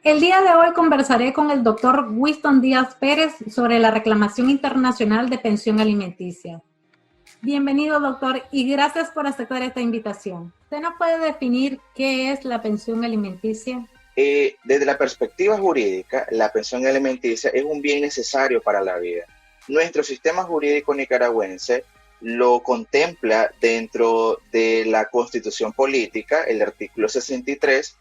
El día de hoy conversaré con el doctor Winston Díaz Pérez sobre la reclamación internacional de pensión alimenticia. Bienvenido, doctor, y gracias por aceptar esta invitación. ¿Usted nos puede definir qué es la pensión alimenticia? Desde la perspectiva jurídica, la pensión alimenticia es un bien necesario para la vida. Nuestro sistema jurídico nicaragüense lo contempla dentro de la Constitución Política, el artículo 63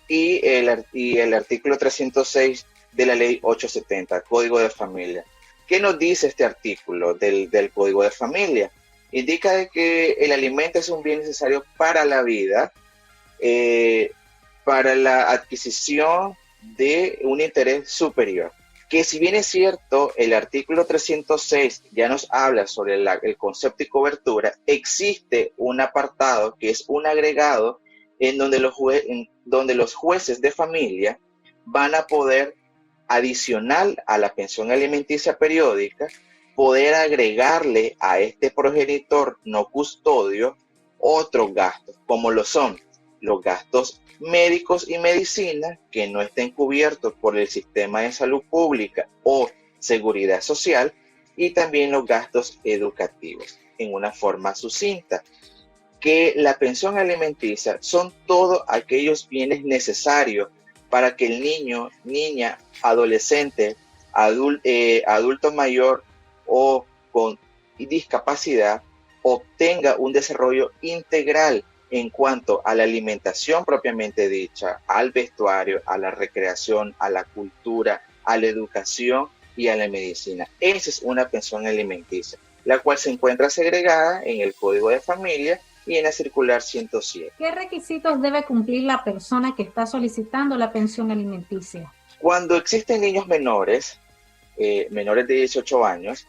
y el artículo 306 de la Ley 870, Código de Familia. ¿Qué nos dice este artículo del Código de Familia? Indica de que el alimento es un bien necesario para la vida, para la adquisición de un interés superior. Que si bien es cierto, el artículo 306 ya nos habla sobre el concepto y cobertura, existe un apartado que es un agregado en donde los jueces de familia van a poder, adicional a la pensión alimenticia periódica, poder agregarle a este progenitor no custodio otros gastos, como lo son los gastos médicos y medicina que no estén cubiertos por el sistema de salud pública o seguridad social, y también los gastos educativos. En una forma sucinta, que la pensión alimenticia son todos aquellos bienes necesarios para que el niño, niña, adolescente, adulto mayor o con discapacidad obtenga un desarrollo integral en cuanto a la alimentación propiamente dicha, al vestuario, a la recreación, a la cultura, a la educación y a la medicina. Esa es una pensión alimenticia, la cual se encuentra segregada en el Código de Familia y en la Circular 107. ¿Qué requisitos debe cumplir la persona que está solicitando la pensión alimenticia? Cuando existen niños menores, menores de 18 años,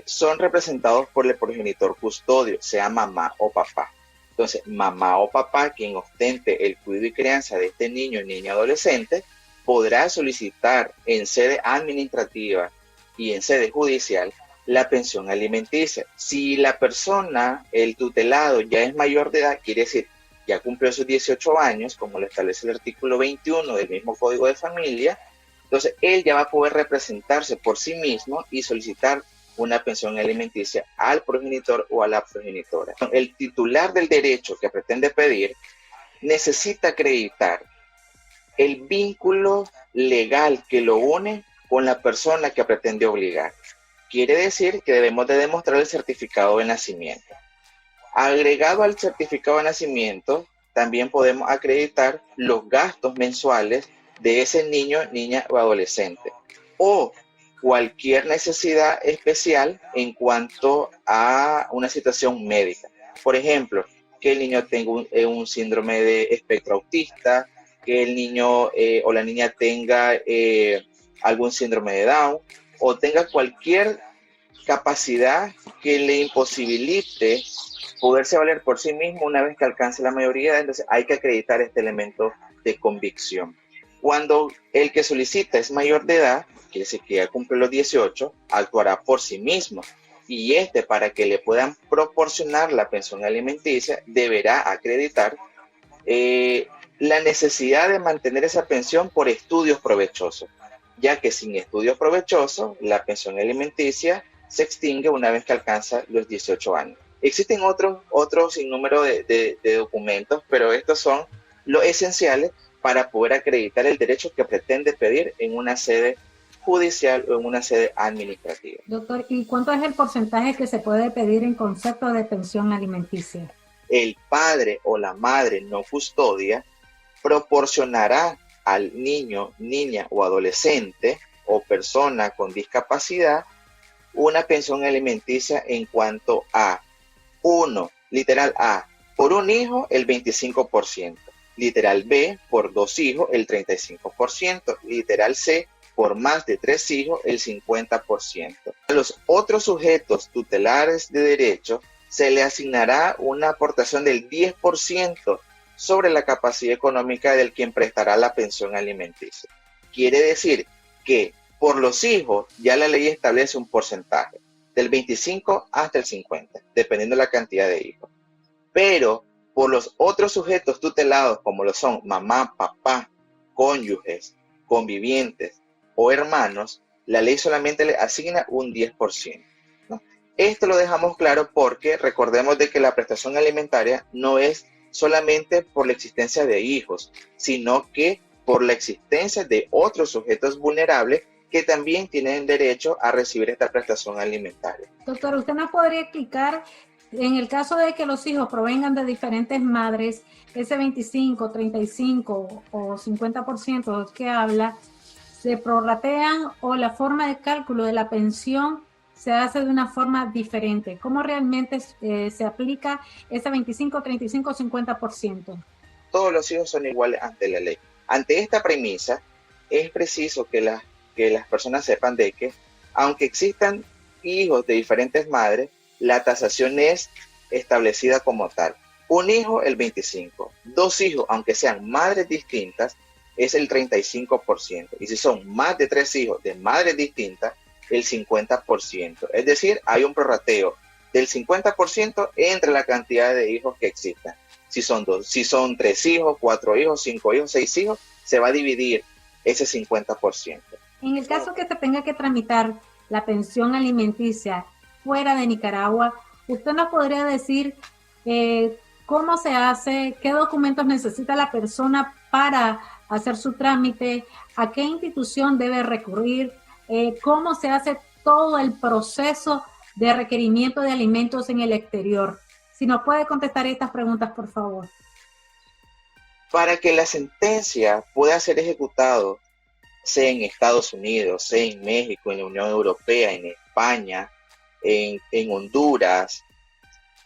son representados por el progenitor custodio, sea mamá o papá. Entonces, mamá o papá, quien ostente el cuidado y crianza de este niño, niña, adolescente, podrá solicitar en sede administrativa y en sede judicial la pensión alimenticia. Si la persona, el tutelado, ya es mayor de edad, quiere decir, ya cumplió sus 18 años, como lo establece el artículo 21 del mismo Código de Familia, entonces él ya va a poder representarse por sí mismo y solicitar una pensión alimenticia al progenitor o a la progenitora. El titular del derecho que pretende pedir necesita acreditar el vínculo legal que lo une con la persona que pretende obligar. Quiere decir que debemos de demostrar el certificado de nacimiento. Agregado al certificado de nacimiento, también podemos acreditar los gastos mensuales de ese niño, niña o adolescente, o cualquier necesidad especial en cuanto a una situación médica. Por ejemplo, que el niño tenga un síndrome de espectro autista, que el niño o la niña tenga algún síndrome de Down, o tenga cualquier capacidad que le imposibilite poderse valer por sí mismo una vez que alcance la mayoría. Entonces hay que acreditar este elemento de convicción. Cuando el que solicita es mayor de edad, quiere decir que ya cumple los 18, actuará por sí mismo. Y para que le puedan proporcionar la pensión alimenticia, deberá acreditar la necesidad de mantener esa pensión por estudios provechosos, ya que sin estudios provechosos, la pensión alimenticia se extingue una vez que alcanza los 18 años. Existen otros sinnúmero de documentos, pero estos son los esenciales para poder acreditar el derecho que pretende pedir en una sede judicial o en una sede administrativa. Doctor, ¿y cuánto es el porcentaje que se puede pedir en concepto de pensión alimenticia? El padre o la madre no custodia proporcionará al niño, niña o adolescente o persona con discapacidad una pensión alimenticia en cuanto a literal A, por un hijo el 25%, literal B, por 2 hijos el 35%, literal C, por más de 3 hijos el 50%. A los otros sujetos tutelares de derecho se le asignará una aportación del 10% sobre la capacidad económica del quien prestará la pensión alimenticia. Quiere decir que por los hijos ya la ley establece un porcentaje del 25 hasta el 50, dependiendo de la cantidad de hijos. Pero por los otros sujetos tutelados, como lo son mamá, papá cónyuges, convivientes o hermanos, la ley solamente le asigna un 10%, ¿no? Esto lo dejamos claro porque recordemos de que la prestación alimentaria no es solamente por la existencia de hijos, sino que por la existencia de otros sujetos vulnerables que también tienen derecho a recibir esta prestación alimentaria. Doctor, ¿usted nos podría explicar, en el caso de que los hijos provengan de diferentes madres, ese 25, 35 o 50% que habla, se prorratean o la forma de cálculo de la pensión se hace de una forma diferente? ¿Cómo realmente se aplica ese 25, 35, 50%? Todos los hijos son iguales ante la ley. Ante esta premisa, es preciso que las personas sepan de que, aunque existan hijos de diferentes madres, la tasación es establecida como tal. Un hijo, el 25%. Dos hijos, aunque sean madres distintas, es el 35%. Y si son más de 3 hijos de madres distintas, el 50%. Es decir, hay un prorrateo del 50% entre la cantidad de hijos que existan. Si son 3 hijos, 4 hijos, 5 hijos, 6 hijos, se va a dividir ese 50%. En el caso que se tenga que tramitar la pensión alimenticia fuera de Nicaragua, ¿usted nos podría decir cómo se hace, qué documentos necesita la persona para hacer su trámite, a qué institución debe recurrir, cómo se hace todo el proceso de requerimiento de alimentos en el exterior? Si nos puede contestar estas preguntas, por favor. Para que la sentencia pueda ser ejecutado, sea en Estados Unidos, sea en México, en la Unión Europea, en España, en Honduras,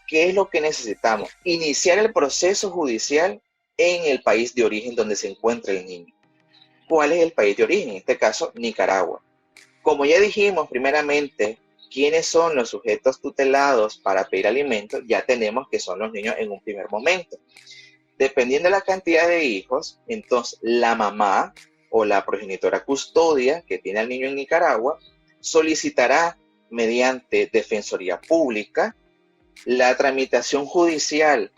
¿qué es lo que necesitamos? Iniciar el proceso judicial en el país de origen donde se encuentra el niño. ¿Cuál es el país de origen? En este caso, Nicaragua. Como ya dijimos, primeramente, ¿quiénes son los sujetos tutelados para pedir alimentos? Ya tenemos que son los niños en un primer momento. Dependiendo de la cantidad de hijos, entonces la mamá o la progenitora custodia que tiene al niño en Nicaragua solicitará mediante Defensoría Pública la tramitación judicial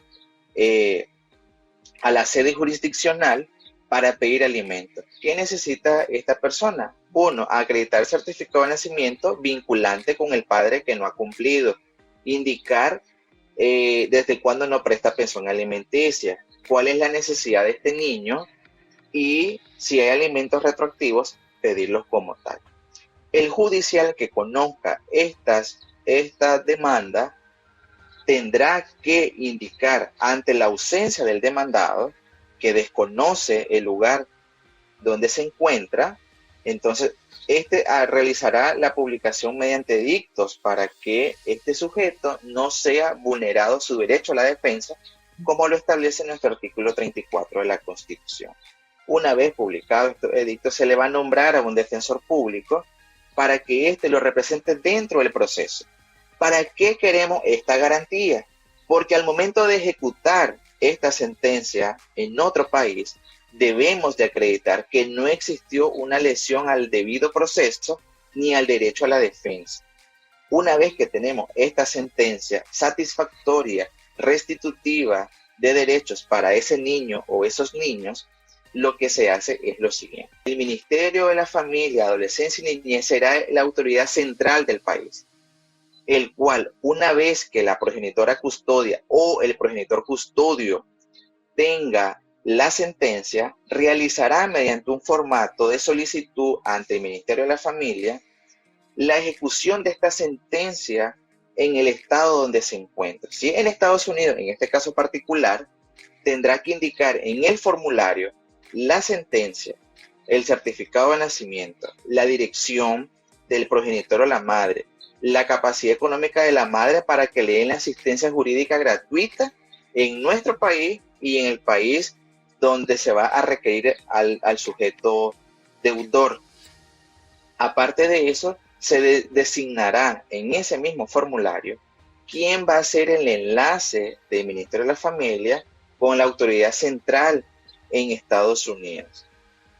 a la sede jurisdiccional para pedir alimentos. ¿Qué necesita esta persona? Uno, acreditar certificado de nacimiento vinculante con el padre que no ha cumplido, indicar desde cuándo no presta pensión alimenticia, cuál es la necesidad de este niño y si hay alimentos retroactivos, pedirlos como tal. El judicial que conozca esta demanda tendrá que indicar ante la ausencia del demandado que desconoce el lugar donde se encuentra, entonces realizará la publicación mediante edictos para que este sujeto no sea vulnerado su derecho a la defensa, como lo establece nuestro artículo 34 de la Constitución. Una vez publicado estos edictos, se le va a nombrar a un defensor público para que éste lo represente dentro del proceso. ¿Para qué queremos esta garantía? Porque al momento de ejecutar esta sentencia en otro país, debemos de acreditar que no existió una lesión al debido proceso ni al derecho a la defensa. Una vez que tenemos esta sentencia satisfactoria, restitutiva de derechos para ese niño o esos niños, lo que se hace es lo siguiente. El Ministerio de la Familia, Adolescencia y Niñez será la autoridad central del país, el cual, una vez que la progenitora custodia o el progenitor custodio tenga la sentencia, realizará mediante un formato de solicitud ante el Ministerio de la Familia la ejecución de esta sentencia en el estado donde se encuentra. Si en Estados Unidos, en este caso particular, tendrá que indicar en el formulario la sentencia, el certificado de nacimiento, la dirección del progenitor o la madre, la capacidad económica de la madre para que le den la asistencia jurídica gratuita en nuestro país y en el país donde se va a requerir al sujeto deudor. Aparte de eso, se designará en ese mismo formulario quién va a ser el enlace del Ministerio de la Familia con la autoridad central en Estados Unidos.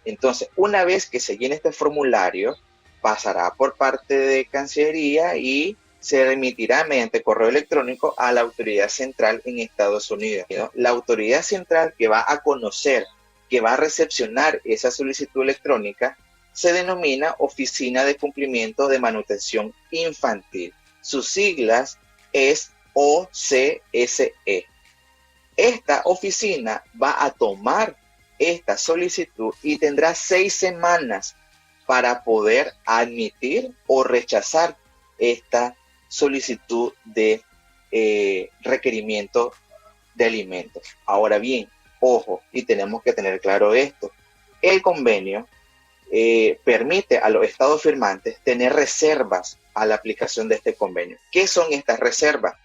Entonces, una vez que se llene este formulario, pasará por parte de Cancillería y se remitirá mediante correo electrónico a la autoridad central en Estados Unidos, ¿no? La autoridad central que va a conocer que va a recepcionar esa solicitud electrónica se denomina Oficina de Cumplimiento de Manutención Infantil. Sus siglas es OCSE. Esta oficina va a tomar esta solicitud y tendrá 6 semanas para poder admitir o rechazar esta solicitud de requerimiento de alimentos. Ahora bien, ojo, y tenemos que tener claro esto, el convenio permite a los estados firmantes tener reservas a la aplicación de este convenio. ¿Qué son estas reservas?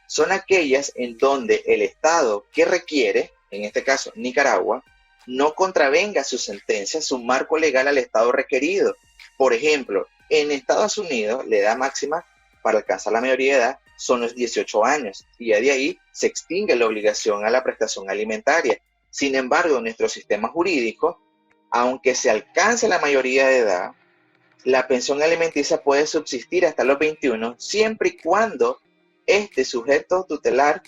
Son aquellas en donde el estado que requiere, en este caso Nicaragua, no contravenga su sentencia, su marco legal al estado requerido. Por ejemplo, en Estados Unidos, la edad máxima para alcanzar la mayoría de edad son los 18 años y ya de ahí se extingue la obligación a la prestación alimentaria. Sin embargo, en nuestro sistema jurídico, aunque se alcance la mayoría de edad, la pensión alimenticia puede subsistir hasta los 21 siempre y cuando este sujeto tutelar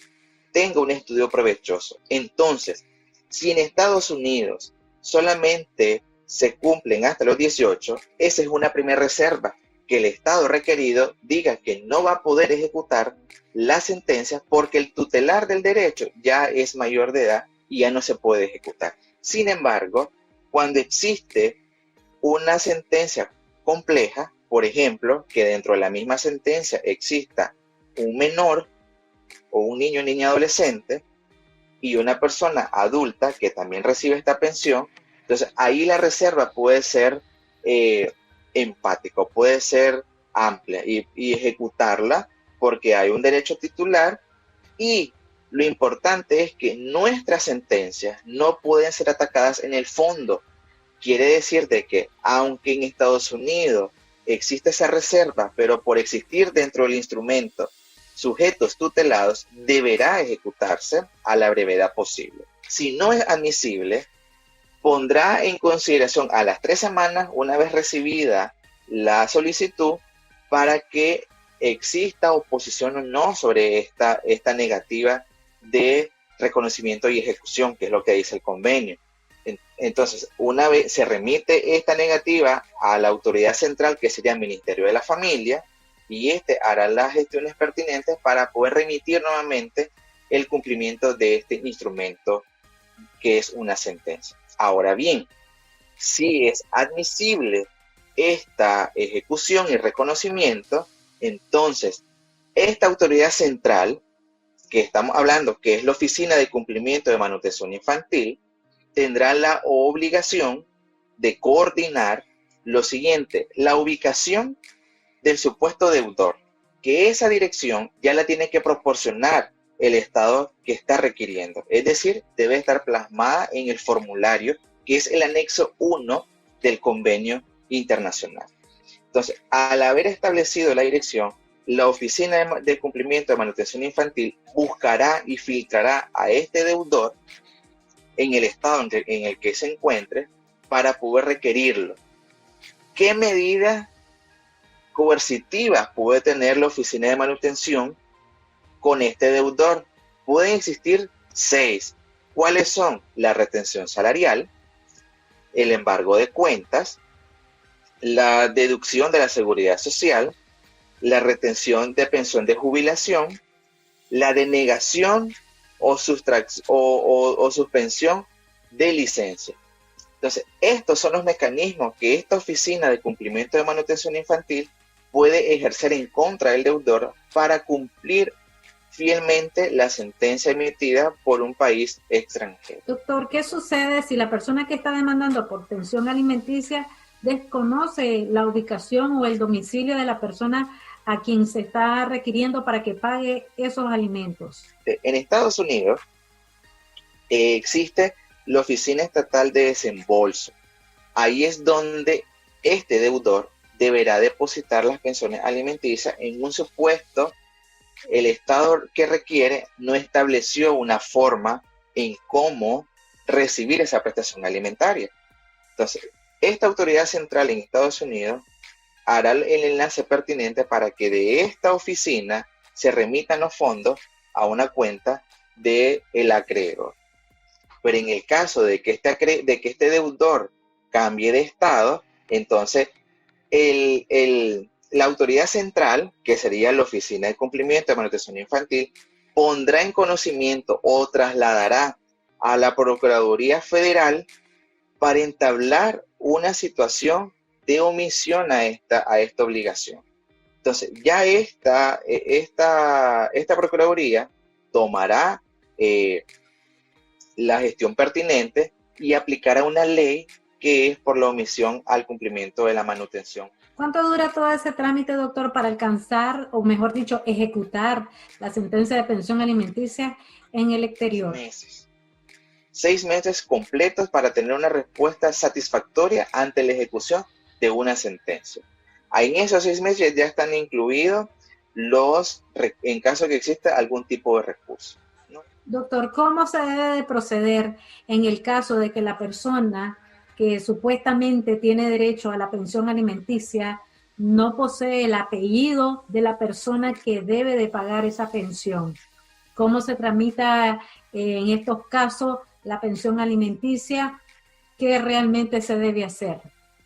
tenga un estudio provechoso. Entonces, si en Estados Unidos solamente se cumplen hasta los 18, esa es una primera reserva, que el estado requerido diga que no va a poder ejecutar la sentencia porque el tutelar del derecho ya es mayor de edad y ya no se puede ejecutar. Sin embargo, cuando existe una sentencia compleja, por ejemplo, que dentro de la misma sentencia exista un menor o un niño o niña adolescente y una persona adulta que también recibe esta pensión, entonces ahí la reserva puede ser empática, puede ser amplia y ejecutarla porque hay un derecho titular y lo importante es que nuestras sentencias no pueden ser atacadas en el fondo. Quiere decir de que aunque en Estados Unidos existe esa reserva, pero por existir dentro del instrumento sujetos tutelados, deberá ejecutarse a la brevedad posible. Si no es admisible, pondrá en consideración a las 3 semanas, una vez recibida la solicitud, para que exista oposición o no sobre esta negativa de reconocimiento y ejecución, que es lo que dice el convenio. Entonces, una vez se remite esta negativa a la autoridad central, que sería el Ministerio de la Familia, y este hará las gestiones pertinentes para poder remitir nuevamente el cumplimiento de este instrumento que es una sentencia. Ahora bien, si es admisible esta ejecución y reconocimiento, entonces esta autoridad central que estamos hablando, que es la Oficina de Cumplimiento de Manutención Infantil, tendrá la obligación de coordinar lo siguiente: la ubicación del supuesto deudor, que esa dirección ya la tiene que proporcionar el estado que está requiriendo, es decir, debe estar plasmada en el formulario que es el anexo 1 del convenio internacional. Entonces, al haber establecido la dirección, la Oficina de Cumplimiento de Manutención Infantil buscará y filtrará a este deudor en el estado en el que se encuentre para poder requerirlo. ¿Qué medidas coercitivas puede tener la Oficina de Manutención con este deudor? Pueden existir 6. ¿Cuáles son? La retención salarial, el embargo de cuentas, la deducción de la seguridad social, la retención de pensión de jubilación, la denegación o suspensión de licencia. Entonces, estos son los mecanismos que esta Oficina de Cumplimiento de Manutención Infantil puede ejercer en contra del deudor para cumplir fielmente la sentencia emitida por un país extranjero. Doctor, ¿qué sucede si la persona que está demandando por pensión alimenticia desconoce la ubicación o el domicilio de la persona a quien se está requiriendo para que pague esos alimentos? En Estados Unidos existe la Oficina Estatal de Desembolso. Ahí es donde este deudor deberá depositar las pensiones alimenticias. En un supuesto, el Estado que requiere no estableció una forma en cómo recibir esa prestación alimentaria. Entonces, esta autoridad central en Estados Unidos hará el enlace pertinente para que de esta oficina se remitan los fondos a una cuenta del acreedor. Pero en el caso de que este deudor cambie de estado, entonces la autoridad central, que sería la Oficina de Cumplimiento de Manutención Infantil, pondrá en conocimiento o trasladará a la Procuraduría Federal para entablar una situación de omisión a esta obligación. Entonces, ya esta Procuraduría tomará la gestión pertinente y aplicará una ley que es por la omisión al cumplimiento de la manutención. ¿Cuánto dura todo ese trámite, doctor, para alcanzar, o mejor dicho, ejecutar la sentencia de pensión alimenticia en el exterior? 6 meses completos para tener una respuesta satisfactoria ante la ejecución de una sentencia. Ahí en esos 6 meses ya están incluidos en caso que exista algún tipo de recurso, ¿no? Doctor, ¿cómo se debe de proceder en el caso de que la persona que supuestamente tiene derecho a la pensión alimenticia no posee el apellido de la persona que debe de pagar esa pensión? ¿Cómo se tramita en estos casos la pensión alimenticia? ¿Qué realmente se debe hacer?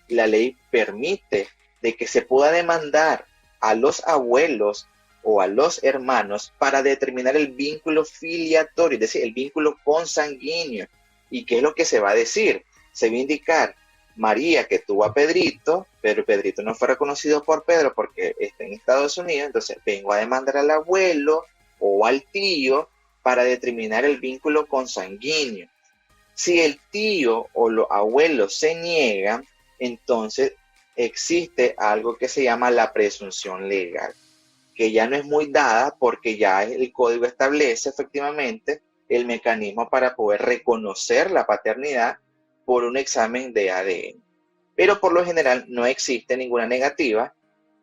La ley permite de que se pueda demandar a los abuelos o a los hermanos para determinar el vínculo filiatorio, es decir, el vínculo consanguíneo. ¿Y qué es lo que se va a decir? Se va a indicar: María, que tuvo a Pedrito, pero Pedrito no fue reconocido por Pedro porque está en Estados Unidos, entonces vengo a demandar al abuelo o al tío para determinar el vínculo consanguíneo. Si el tío o los abuelos se niegan, entonces existe algo que se llama la presunción legal, que ya no es muy dada porque ya el código establece efectivamente el mecanismo para poder reconocer la paternidad por un examen de ADN. Pero por lo general no existe ninguna negativa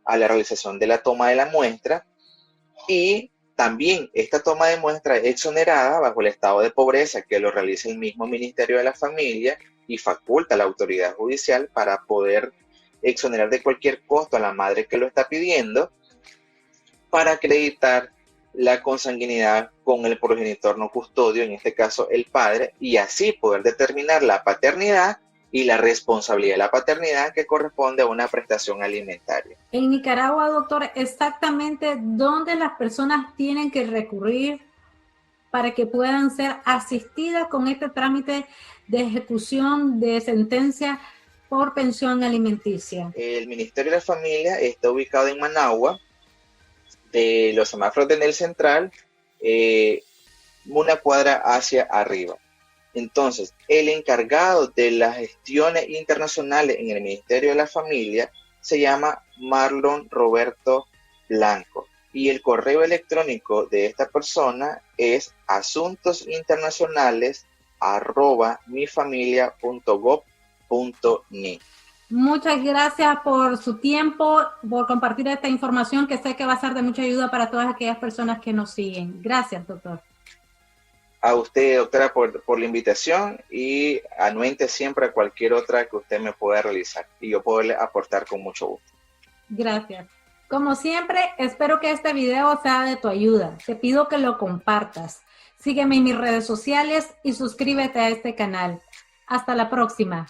a la realización de la toma de la muestra, y también esta toma de muestra es exonerada bajo el estado de pobreza que lo realiza el mismo Ministerio de la Familia y faculta a la autoridad judicial para poder exonerar de cualquier costo a la madre que lo está pidiendo para acreditar la consanguinidad con el progenitor no custodio, en este caso el padre, y así poder determinar la paternidad y la responsabilidad de la paternidad que corresponde a una prestación alimentaria. En Nicaragua, doctor, exactamente dónde las personas tienen que recurrir para que puedan ser asistidas con este trámite de ejecución de sentencia por pensión alimenticia. El Ministerio de la Familia está ubicado en Managua, de los semáforos de Enel Central, una cuadra hacia arriba. Entonces, el encargado de las gestiones internacionales en el Ministerio de la Familia se llama Marlon Roberto Blanco, y el correo electrónico de esta persona es asuntosinternacionales@mifamilia.gov.ni. Muchas gracias por su tiempo, por compartir esta información que sé que va a ser de mucha ayuda para todas aquellas personas que nos siguen. Gracias, doctor. A usted, doctora, por la invitación, y anuente siempre a cualquier otra que usted me pueda realizar y yo poderle aportar con mucho gusto. Gracias. Como siempre, espero que este video sea de tu ayuda. Te pido que lo compartas. Sígueme en mis redes sociales y suscríbete a este canal. Hasta la próxima.